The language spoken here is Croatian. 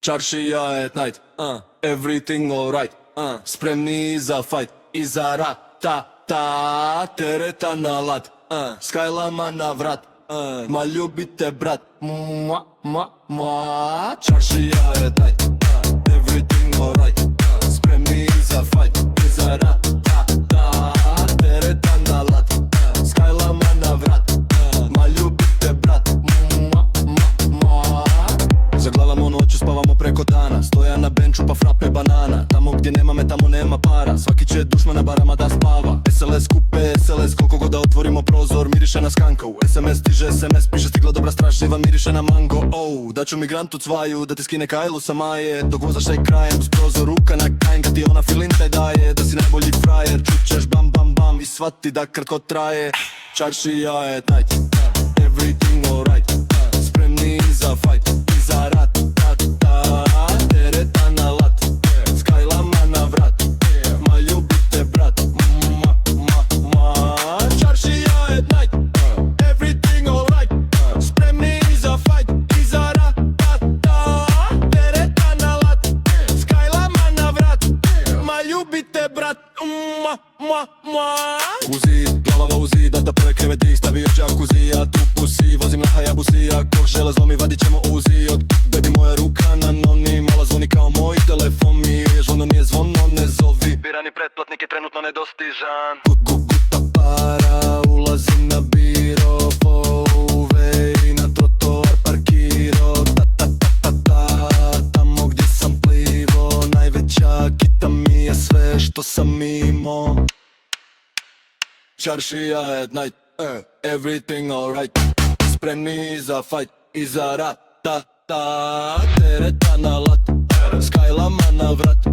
Čaršija at night, everything alright, spremni za fight i za rat, ta tereta na lat, skajlama na vrat, ma ljubite brat, Čaršija at night, everything alright, spremni za fight i za rat, ta tereta na lat, skajlama na vrat, ma ljubite brat, Zaglavamo noću, spavamo preko dana, stoja na benču pa frape banana. Tamo gdje nema me, tamo nema para, svaki će dušmana barama da spava. SLS kupe, SLS koliko god da otvorimo prozor, miriše na skanka. U SMS stiže SMS, piše stigla dobra strašljiva, miriše na mango. Daću migrantu cvaju, da ti skine kajlu sa maje, dok vozaš taj krajem, uz prozor ruka na kajen. Kad ti ona filintaj daje, da si najbolji frajer, čućeš bam bam bam i shvati da kratko traje. Čaršija at night, everything alright, spremni za fight i za rat, tereta na lat, skajlama na vrat, ma ljubite brat, Čaršija at night, everything alright, spremni za fight i za rat, tereta na lat, skajlama na vrat, ma ljubite brat, Uzi, glavava u zid, da prve kreveti stavio džakuzi, ja tu pusi, vozim na Hayabusi, ako železom mi vadit ćemo uzi. Od baby moja ruka na noni, mala zvoni kao moj telefon, mi je zvono, nije zvono, ne zovi. Birani pretplatnik je trenutno nedostižan. Guta para, ulazim na biro, fouve i na trotoar parkiro, tamo gdje sam plivo, najveća kita mi je sve što sam imao. Čaršija at night, everything alright, spremni za fight i za rat, tereta na lat, skajlama na vrat,